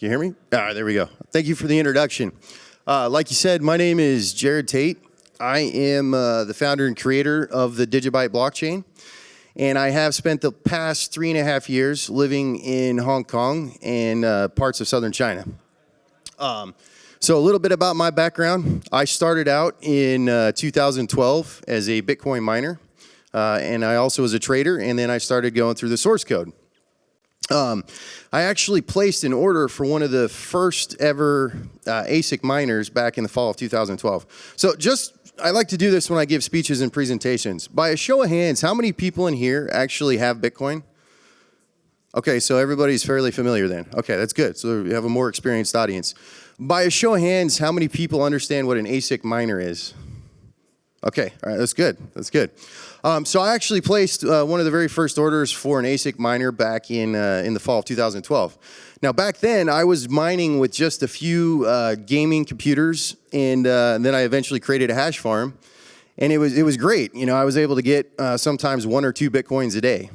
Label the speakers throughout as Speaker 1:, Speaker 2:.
Speaker 1: You hear me? All right, there we go. Thank you for the introduction. Like you said, my name is Jared Tate. I am the founder and creator of the DigiByte blockchain, and I have spent the past 3.5 years living in Hong Kong and parts of southern China. So a little bit about my background. I started out in 2012 as a Bitcoin miner, and I also was a trader, and then I started going through the source code. I actually placed an order for one of the first ever ASIC miners back in the fall of 2012. So I like to do this when I give speeches and presentations. By a show of hands, how many people in here actually have Bitcoin? Okay, so everybody's fairly familiar then. Okay, that's good. So we have a more experienced audience. By a show of hands, how many people understand what an ASIC miner is? Okay, all right, that's good. That's good. So I actually placed one of the very first orders for an ASIC miner back in the fall of 2012. Now back then, I was mining with just a few gaming computers, and then I eventually created a hash farm, and it was great. You know, I was able to get sometimes 1 or 2 Bitcoins a day.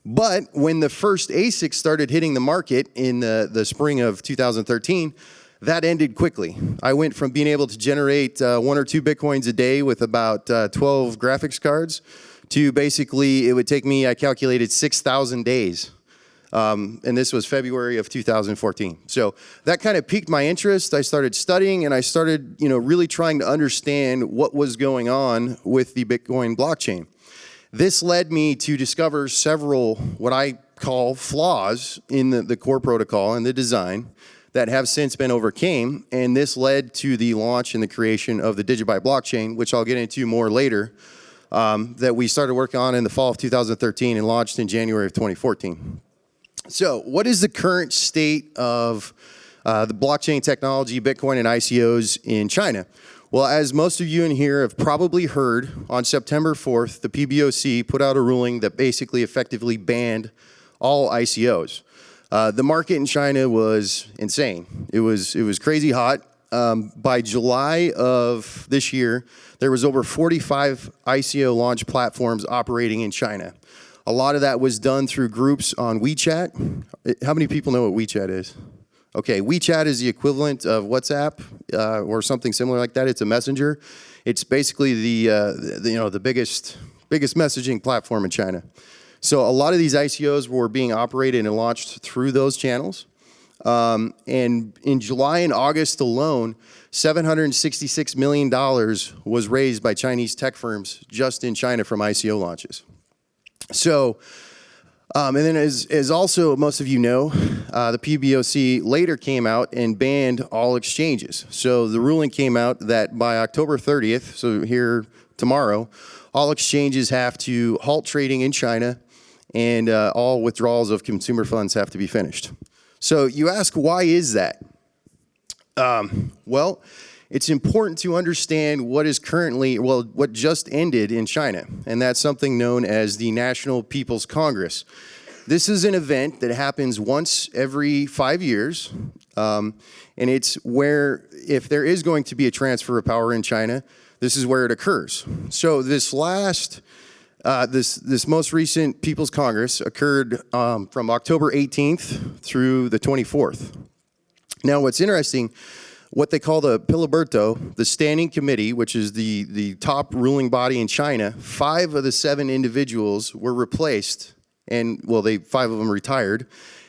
Speaker 1: But when the first ASIC started hitting the market in the spring of 2013, that ended quickly. I went from being able to generate 1 or 2 Bitcoins a day with about 12 graphics cards to basically it would take me, I calculated, 6,000 days. And this was February of 2014. So that kind of piqued my interest. I started studying and I started, really trying to understand what was going on with the Bitcoin blockchain. This led me to discover several what I call flaws in the core protocol and the design that have since been overcame, and this led to the launch and the creation of the DigiByte blockchain, which I'll get into more later, that we started working on in the fall of 2013 and launched in January of 2014. So what is the current state of the blockchain technology, Bitcoin, and ICOs in China? Well, as most of you in here have probably heard, on September 4th, the PBOC put out a ruling that basically effectively banned all ICOs. The market in China was insane. It was crazy hot. By July of this year, there was over 45 ICO launch platforms operating in China. A lot of that was done through groups on WeChat. How many people know what WeChat is? Okay, WeChat is the equivalent of WhatsApp or something similar like that. It's a messenger. It's basically the biggest messaging platform in China. So a lot of these ICOs were being operated and launched through those channels. And in July and August alone, $766 million was raised by Chinese tech firms just in China from ICO launches. So, and then as also most of you know, the PBOC later came out and banned all exchanges. So the ruling came out that by October 30th, so here tomorrow, all exchanges have to halt trading in China, and all withdrawals of consumer funds have to be finished. So you ask, why is that? Well, it's important to understand what just ended in China, and that's something known as the National People's Congress. This is an event that happens once every 5 years, and it's where, if there is going to be a transfer of power in China, this is where it occurs. So this most recent People's Congress occurred from October 18th through the 24th. Now, what's interesting, what they call the Piliberto, the standing committee, which is the top ruling body in China, 5 of the 7 individuals were replaced, and 5 of them retired,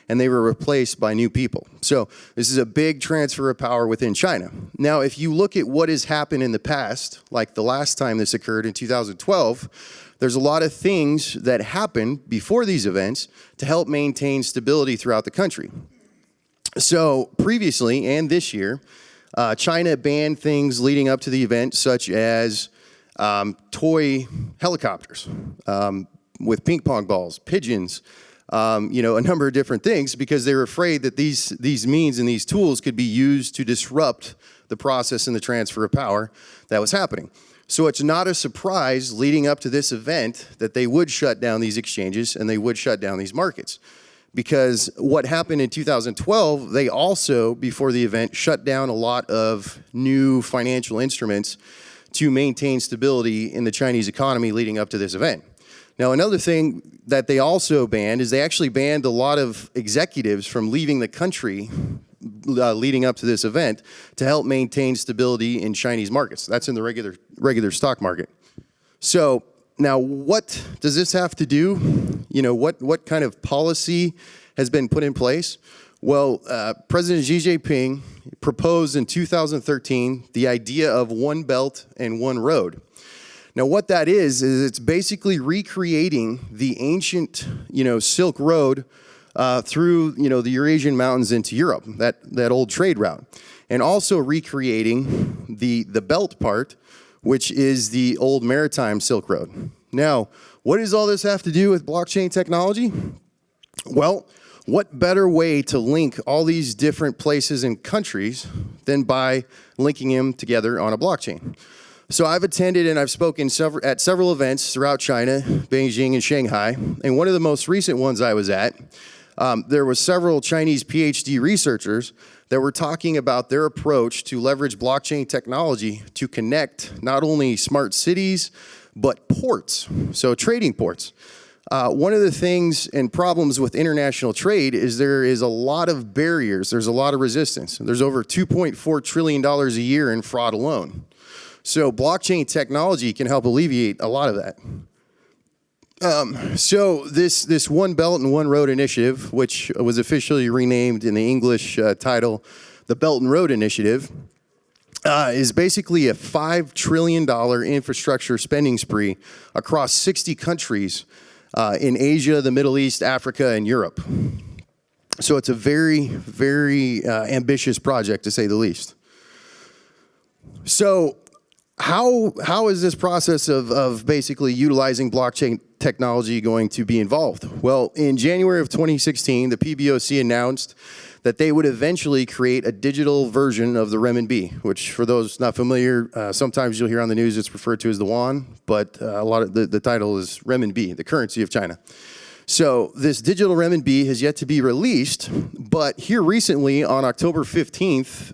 Speaker 1: and they were replaced by new people. So this is a big transfer of power within China. Now, if you look at what has happened in the past, like the last time this occurred in 2012, there's a lot of things that happened before these events to help maintain stability throughout the country. So previously and this year, China banned things leading up to the event, such as toy helicopters with ping pong balls, pigeons, a number of different things, because they were afraid that these means and these tools could be used to disrupt the process and the transfer of power that was happening. So it's not a surprise leading up to this event that they would shut down these exchanges and they would shut down these markets. Because what happened in 2012, they also, before the event, shut down a lot of new financial instruments to maintain stability in the Chinese economy leading up to this event. Now, another thing that they also banned is they actually banned a lot of executives from leaving the country leading up to this event to help maintain stability in Chinese markets. That's in the regular stock market. So now what does this have to do? You know, what kind of policy has been put in place? Well, President Xi Jinping proposed in 2013 the idea of one belt and one road. Now, what that is it's basically recreating the ancient, Silk Road through, the Eurasian mountains into Europe, that old trade route, and also recreating the belt part, which is the old maritime Silk Road. Now, what does all this have to do with blockchain technology? Well, what better way to link all these different places and countries than by linking them together on a blockchain? So I've attended and I've spoken at several events throughout China, Beijing and Shanghai, and one of the most recent ones I was at, there were several Chinese PhD researchers that were talking about their approach to leverage blockchain technology to connect not only smart cities, but ports, so trading ports. One of the things and problems with international trade is there is a lot of barriers. There's a lot of resistance. There's over $2.4 trillion a year in fraud alone. So blockchain technology can help alleviate a lot of that. So this One Belt and One Road initiative, which was officially renamed in the English title, the Belt and Road Initiative, is basically a $5 trillion infrastructure spending spree across 60 countries in Asia, the Middle East, Africa, and Europe. So it's a very, very ambitious project, to say the least. So how is this process of basically utilizing blockchain technology going to be involved? Well, in January of 2016, the PBOC announced that they would eventually create a digital version of the renminbi, which for those not familiar, sometimes you'll hear on the news it's referred to as the yuan, but a lot of the title is renminbi, the currency of China. So this digital renminbi has yet to be released, but here recently on October 15th,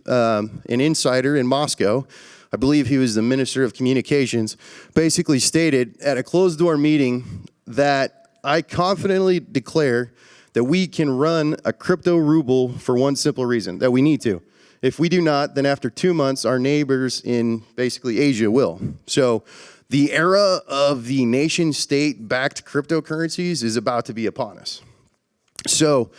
Speaker 1: an insider in Moscow, I believe he was the Minister of Communications, basically stated at a closed-door meeting that I confidently declare that we can run a crypto ruble for one simple reason, that we need to. If we do not, then after 2 months, our neighbors in basically Asia will. So the era of the nation-state-backed cryptocurrencies is about to be upon us. So,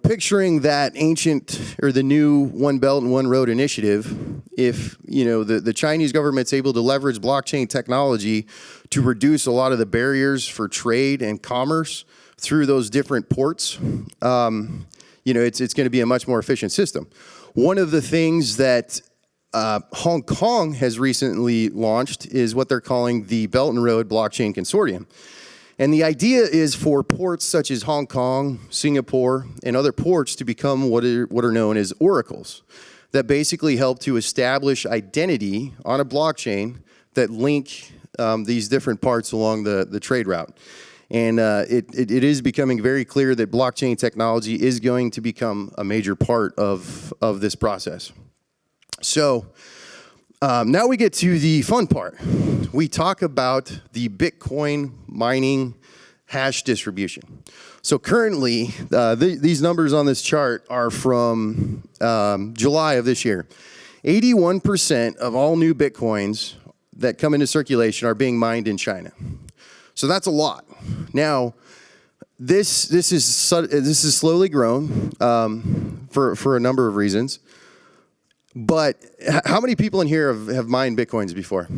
Speaker 1: picturing that ancient or the new One Belt and One Road initiative, if, the Chinese government's able to leverage blockchain technology to reduce a lot of the barriers for trade and commerce through those different ports, it's going to be a much more efficient system. One of the things that Hong Kong has recently launched is what they're calling the Belt and Road Blockchain Consortium. And the idea is for ports such as Hong Kong, Singapore, and other ports to become what are known as oracles that basically help to establish identity on a blockchain that link these different parts along the trade route. And it is becoming very clear that blockchain technology is going to become a major part of this process. So now we get to the fun part. We talk about the Bitcoin mining hash distribution. So currently, these numbers on this chart are from July of this year. 81% of all new Bitcoins that come into circulation are being mined in China. So that's a lot. Now, this is slowly grown for a number of reasons. But how many people in here have mined Bitcoins before?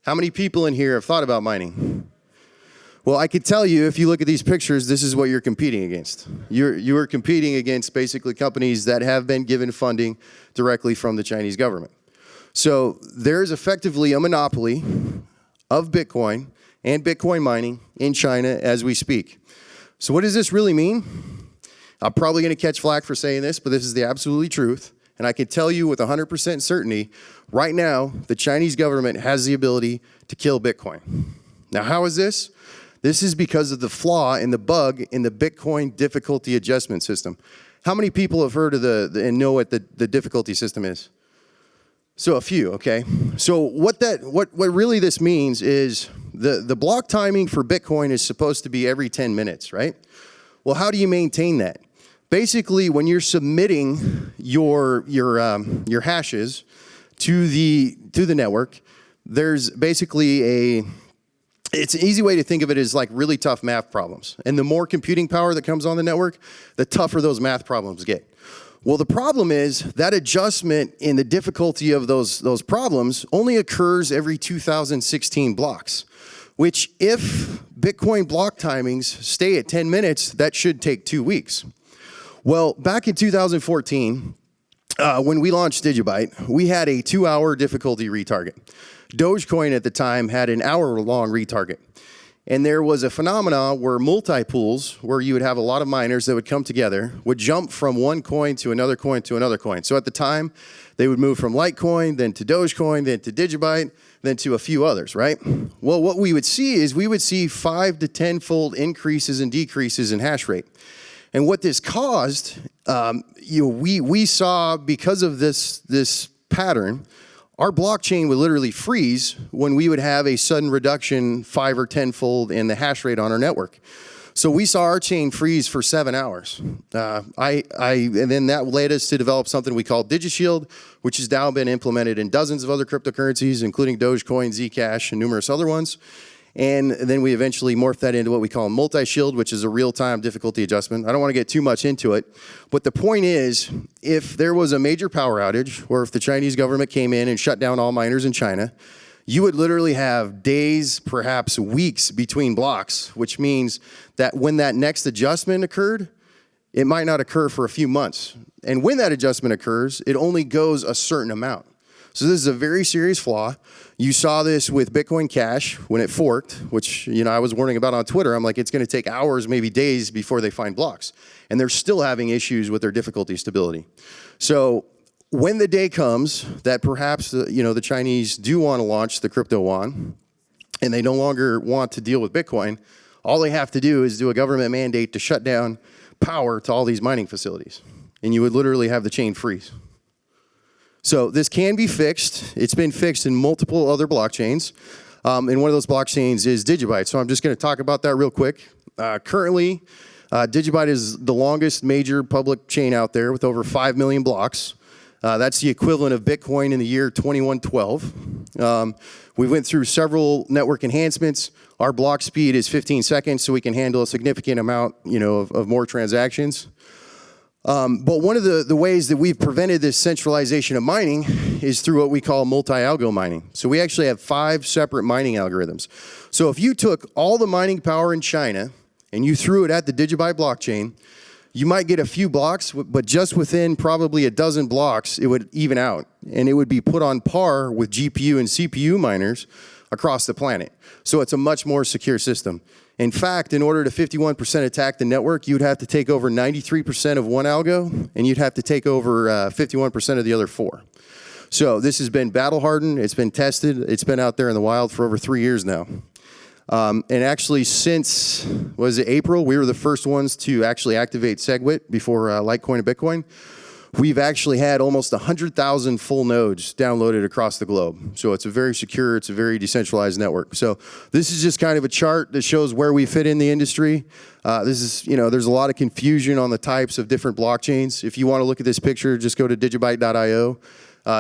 Speaker 1: How many people in here have thought about mining? Well, I could tell you, if you look at these pictures, this is what you're competing against. You are competing against basically companies that have been given funding directly from the Chinese government. So there's effectively a monopoly of Bitcoin and Bitcoin mining in China as we speak. So what does this really mean? I'm probably going to catch flack for saying this, but this is the absolute truth. And I can tell you with 100% certainty, right now, the Chinese government has the ability to kill Bitcoin. Now, how is this? This is because of the flaw and the bug in the Bitcoin difficulty adjustment system. How many people have heard of and know what the difficulty system is? So a few, okay. So what really this means is The block timing for Bitcoin is supposed to be every 10 minutes, right? Well, how do you maintain that? Basically, when you're submitting your hashes to the network, there's basically it's an easy way to think of it as like really tough math problems. And the more computing power that comes on the network, the tougher those math problems get. Well, the problem is that adjustment in the difficulty of those problems only occurs every 2016 blocks, which if Bitcoin block timings stay at 10 minutes, that should take 2 weeks. Well, back in 2014, when we launched DigiByte, we had a 2-hour difficulty retarget. Dogecoin at the time had an hour-long retarget. And there was a phenomenon where multi-pools, where you would have a lot of miners that would come together, would jump from one coin to another coin to another coin. So at the time, they would move from Litecoin, then to Dogecoin, then to DigiByte, then to a few others, right? Well, what we would see is we would see 5 to 10-fold increases and decreases in hash rate. And what this caused, we saw because of this pattern, our blockchain would literally freeze when we would have a sudden reduction 5 or 10-fold in the hash rate on our network. So we saw our chain freeze for 7 hours. And then that led us to develop something we call DigiShield, which has now been implemented in dozens of other cryptocurrencies, including Dogecoin, Zcash, and numerous other ones. And then we eventually morphed that into what we call multi-shield, which is a real-time difficulty adjustment. I don't want to get too much into it, but the point is, if there was a major power outage, or if the Chinese government came in and shut down all miners in China, you would literally have days, perhaps weeks between blocks, which means that when that next adjustment occurred, it might not occur for a few months. And when that adjustment occurs, it only goes a certain amount. So this is a very serious flaw. You saw this with Bitcoin Cash when it forked, which I was warning about on Twitter. I'm like, it's going to take hours, maybe days before they find blocks. And they're still having issues with their difficulty stability. So when the day comes that perhaps the Chinese do want to launch the crypto yuan, and they no longer want to deal with Bitcoin, all they have to do is do a government mandate to shut down power to all these mining facilities. And you would literally have the chain freeze. So this can be fixed. It's been fixed in multiple other blockchains. And one of those blockchains is DigiByte. So I'm just going to talk about that real quick. Currently, DigiByte is the longest major public chain out there with over 5 million blocks. That's the equivalent of Bitcoin in the year 2112. We went through several network enhancements. Our block speed is 15 seconds, so we can handle a significant amount of more transactions. But one of the ways that we've prevented this centralization of mining is through what we call multi-algo mining. So we actually have 5 separate mining algorithms. So if you took all the mining power in China and you threw it at the DigiByte blockchain, you might get a few blocks, but just within probably a dozen blocks, it would even out. And it would be put on par with GPU and CPU miners across the planet. So it's a much more secure system. In fact, in order to 51% attack the network, you'd have to take over 93% of one algo, and you'd have to take over 51% of the other 4. So this has been battle hardened, it's been tested, it's been out there in the wild for over 3 years now. And actually since, April, we were the first ones to actually activate SegWit before Litecoin and Bitcoin. We've actually had almost 100,000 full nodes downloaded across the globe. So it's a very secure, it's a very decentralized network. So this is just kind of a chart that shows where we fit in the industry. This is, there's a lot of confusion on the types of different blockchains. If you want to look at this picture, just go to digibyte.io.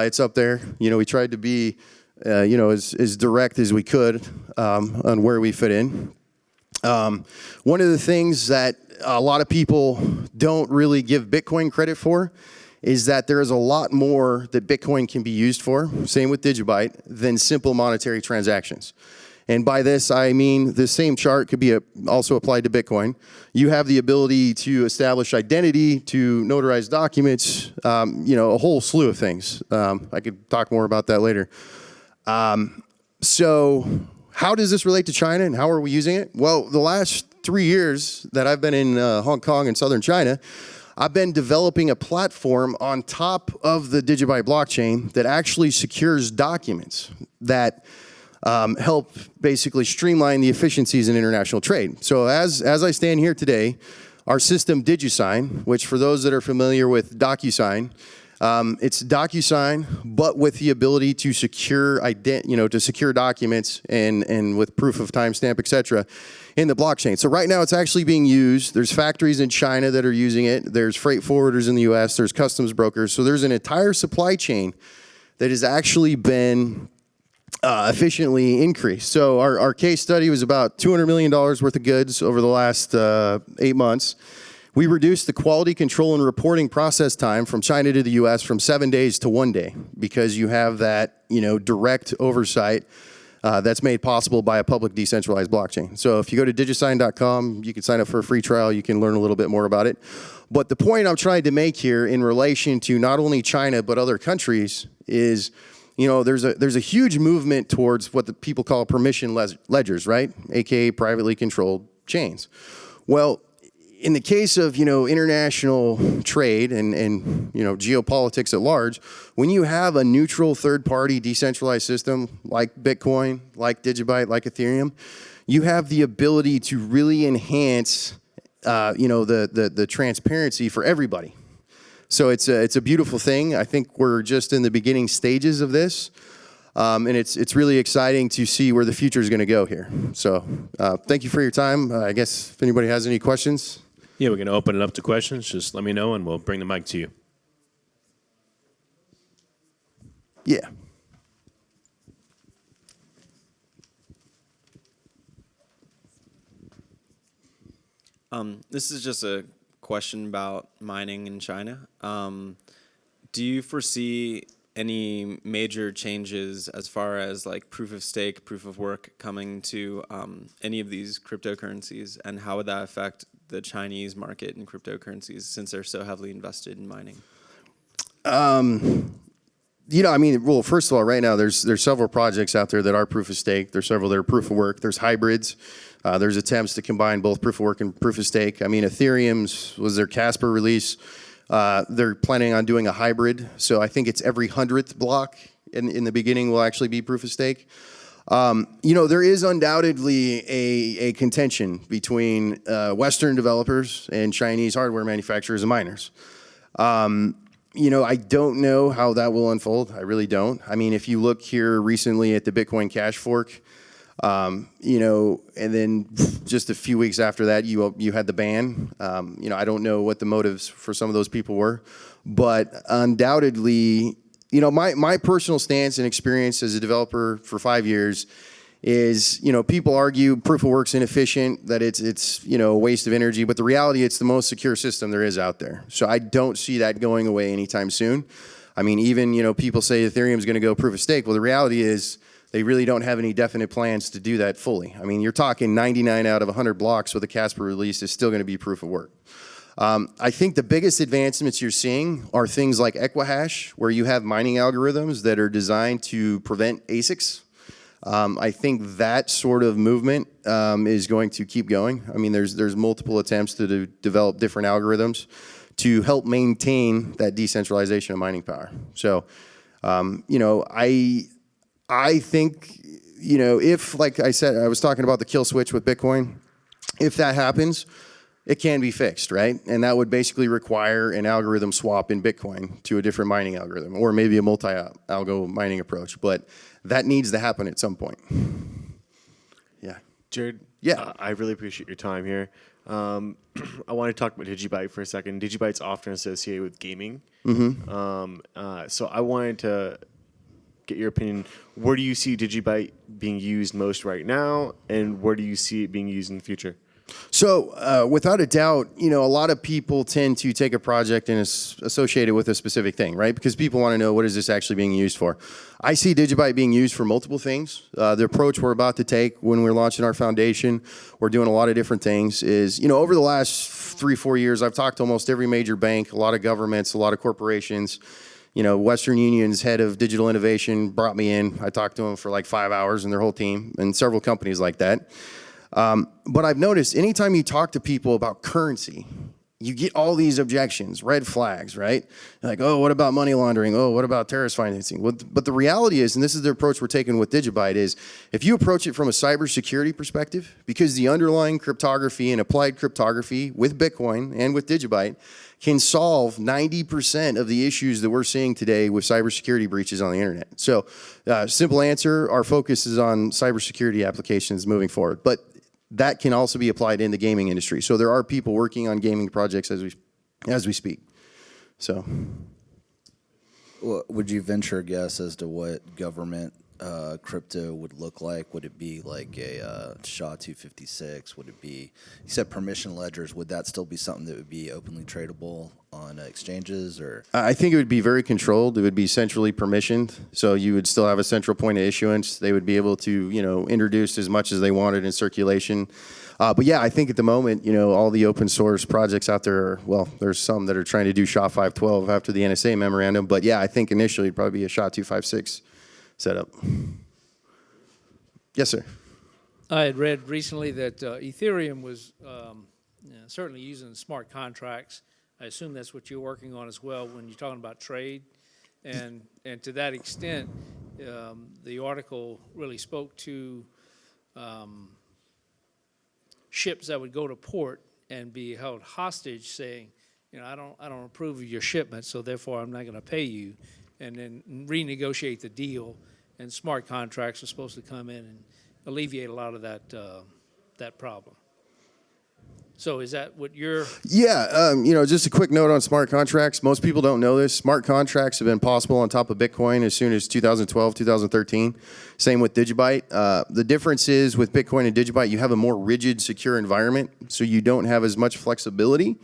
Speaker 1: It's up there. We tried to be, as direct as we could on where we fit in. One of the things that a lot of people don't really give Bitcoin credit for is that there is a lot more that Bitcoin can be used for, same with DigiByte, than simple monetary transactions. And by this, I mean the same chart could be also applied to Bitcoin. You have the ability to establish identity, to notarize documents, a whole slew of things. I could talk more about that later. So how does this relate to China and how are we using it? Well, the last 3 years that I've been in Hong Kong and southern China, I've been developing a platform on top of the DigiByte blockchain that actually secures documents that help basically streamline the efficiencies in international trade. So as I stand here today, our system DigiSign, which for those that are familiar with DocuSign, It's DocuSign, but with the ability to secure to secure documents and with proof of timestamp, etc., in the blockchain. So right now it's actually being used. There's factories in China that are using it. There's freight forwarders in the U.S. There's customs brokers. So there's an entire supply chain that has actually been efficiently increased. So our case study was about $200 million worth of goods over the last 8 months. We reduced the quality control and reporting process time from China to the U.S. from 7 days to 1 day because you have that, direct oversight that's made possible by a public decentralized blockchain. So if you go to digisign.com, you can sign up for a free trial. You can learn a little bit more about it. But the point I'm trying to make here in relation to not only China but other countries is, there's a huge movement towards what the people call permission ledgers, right? AKA privately controlled chains. Well, in the case of, international trade and geopolitics at large, when you have a neutral third-party decentralized system like Bitcoin, like DigiByte, like Ethereum, you have the ability to really enhance, the transparency for everybody. So it's a beautiful thing. I think we're just in the beginning stages of this. And it's really exciting to see where the future is going to go here. So thank you for your time. I guess if anybody has any questions.
Speaker 2: Yeah, we're going to open it up to questions. Just let me know, and we'll bring the mic to you.
Speaker 1: Yeah.
Speaker 3: This is just a question about mining in China. Do you foresee any major changes as far as like proof of stake, proof of work coming to any of these cryptocurrencies, and how would that affect the Chinese market in cryptocurrencies since they're so heavily invested in mining?
Speaker 1: Well, first of all, right now there's several projects out there that are proof of stake. There's several that are proof of work. There's hybrids. There's attempts to combine both proof of work and proof of stake. Ethereum's was their Casper release. They're planning on doing a hybrid. So I think it's every 100th block in the beginning will actually be proof of stake. There is undoubtedly a contention between Western developers and Chinese hardware manufacturers and miners. I don't know how that will unfold. I really don't. If you look here recently at the Bitcoin Cash fork, and then just a few weeks after that, you had the ban. I don't know what the motives for some of those people were, but undoubtedly, my personal stance and experience as a developer for 5 years is, people argue proof of work's inefficient, that it's a waste of energy, but the reality, it's the most secure system there is out there. So I don't see that going away anytime soon. Even, people say Ethereum's going to go proof of stake. Well, the reality is they really don't have any definite plans to do that fully. You're talking 99 out of 100 blocks with a Casper release is still going to be proof of work. I think the biggest advancements you're seeing are things like Equihash, where you have mining algorithms that are designed to prevent ASICs. I think that sort of movement is going to keep going. There's multiple attempts to develop different algorithms to help maintain that decentralization of mining power. So, I think, if, like I said, I was talking about the kill switch with Bitcoin, if that happens, it can be fixed, right? And that would basically require an algorithm swap in Bitcoin to a different mining algorithm, or maybe a multi-algo mining approach. But that needs to happen at some point. Yeah.
Speaker 4: Jared,
Speaker 1: yeah,
Speaker 4: I really appreciate your time here. I want to talk about DigiByte for a second. DigiByte's often associated with gaming.
Speaker 1: Mm-hmm.
Speaker 4: So I wanted to get your opinion. Where do you see DigiByte being used most right now, and where do you see it being used in the future?
Speaker 1: So without a doubt, a lot of people tend to take a project and associate it with a specific thing, right? Because people want to know, what is this actually being used for? I see DigiByte being used for multiple things. The approach we're about to take when we're launching our foundation, we're doing a lot of different things, is, over the last 3-4 years, I've talked to almost every major bank, a lot of governments, a lot of corporations. Western Union's head of digital innovation brought me in. I talked to him for like 5 hours and their whole team, and several companies like that. But I've noticed anytime you talk to people about currency, you get all these objections, red flags, right? Like, oh, what about money laundering? Oh, what about terrorist financing? But the reality is, and this is the approach we're taking with DigiByte, is if you approach it from a cybersecurity perspective, because the underlying cryptography and applied cryptography with Bitcoin and with DigiByte can solve 90% of the issues that we're seeing today with cybersecurity breaches on the internet. So, simple answer, our focus is on cybersecurity applications moving forward. But that can also be applied in the gaming industry. So there are people working on gaming projects as we speak. So,
Speaker 5: well, would you venture a guess as to what government crypto would look like? Would it be like a SHA-256? Would it be, you said permission ledgers, would that still be something that would be openly tradable on exchanges? Or
Speaker 1: I think it would be very controlled. It would be centrally permissioned. So you would still have a central point of issuance. They would be able to, introduce as much as they wanted in circulation. But yeah, I think at the moment, all the open source projects out there, there's some that are trying to do SHA-512 after the NSA memorandum. But yeah, I think initially it'd probably be a SHA-256 setup. Yes, sir.
Speaker 6: I had read recently that Ethereum was certainly using smart contracts. I assume that's what you're working on as well when you're talking about trade. And to that extent, the article really spoke to ships that would go to port and be held hostage, saying, I don't approve of your shipment, so therefore I'm not going to pay you, and then renegotiate the deal. And smart contracts are supposed to come in and alleviate a lot of that problem. So is that what you're...
Speaker 1: Yeah, just a quick note on smart contracts. Most people don't know this. Smart contracts have been possible on top of Bitcoin as soon as 2012, 2013. Same with DigiByte. The difference is with Bitcoin and DigiByte, you have a more rigid, secure environment, so you don't have as much flexibility.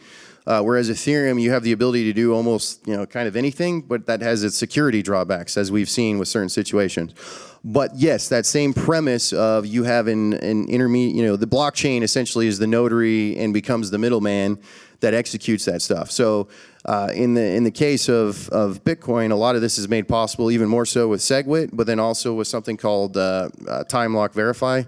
Speaker 1: Whereas Ethereum, you have the ability to do almost, kind of anything, but that has its security drawbacks, as we've seen with certain situations. But yes, that same premise of you have an intermediate, the blockchain essentially is the notary and becomes the middleman that executes that stuff. So in the case of Bitcoin, a lot of this is made possible even more so with SegWit, but then also with something called time lock verify.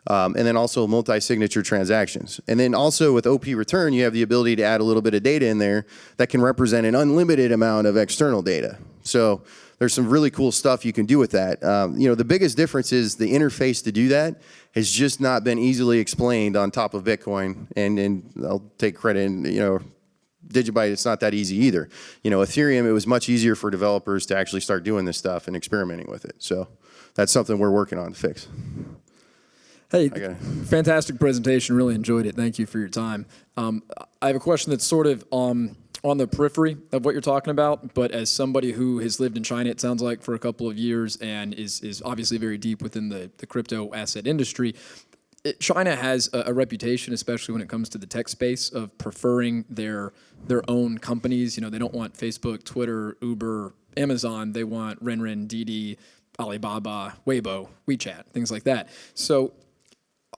Speaker 1: And then also multi-signature transactions. And then also with OP return, you have the ability to add a little bit of data in there that can represent an unlimited amount of external data. So there's some really cool stuff you can do with that. The biggest difference is the interface to do that has just not been easily explained on top of Bitcoin. And I'll take credit in, DigiByte, it's not that easy either. Ethereum, it was much easier for developers to actually start doing this stuff and experimenting with it. So that's something we're working on to fix.
Speaker 7: Hey, fantastic presentation. Really enjoyed it. Thank you for your time. I have a question that's sort of on the periphery of what you're talking about, but as somebody who has lived in China, it sounds like, for a couple of years and is obviously very deep within the crypto asset industry, China has a reputation, especially when it comes to the tech space, of preferring their own companies. They don't want Facebook, Twitter, Uber, Amazon. They want Renren, Didi, Alibaba, Weibo, WeChat, things like that. So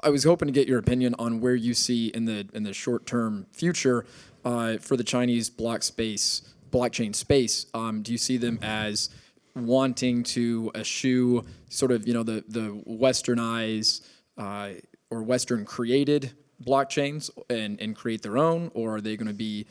Speaker 7: I was hoping to get your opinion on where you see in the short-term future for the Chinese blockchain space. Do you see them as wanting to eschew sort of the westernized or Western created blockchains and create their own, or are they going to be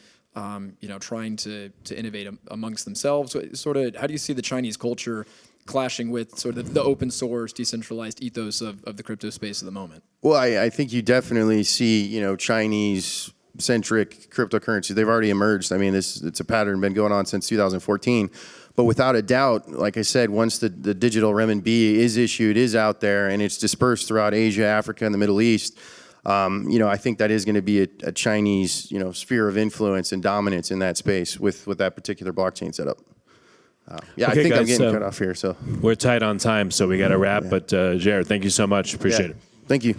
Speaker 7: trying to innovate amongst themselves? Sort of, how do you see the Chinese culture clashing with sort of the open source, decentralized ethos of the crypto space at the moment?
Speaker 1: Well, I think you definitely see, Chinese-centric cryptocurrencies. They've already emerged. I mean, it's a pattern been going on since 2014. But without a doubt, like I said, once the digital renminbi is issued, is out there, and it's dispersed throughout Asia, Africa, and the Middle East, I think that is going to be a Chinese, sphere of influence and dominance in that space with that particular blockchain setup.
Speaker 2: Okay,
Speaker 1: I think
Speaker 2: guys,
Speaker 1: I'm getting cut off here. So
Speaker 2: we're tight on time, so we got to wrap. But Jared, thank you so much. Appreciate it.
Speaker 1: Thank you.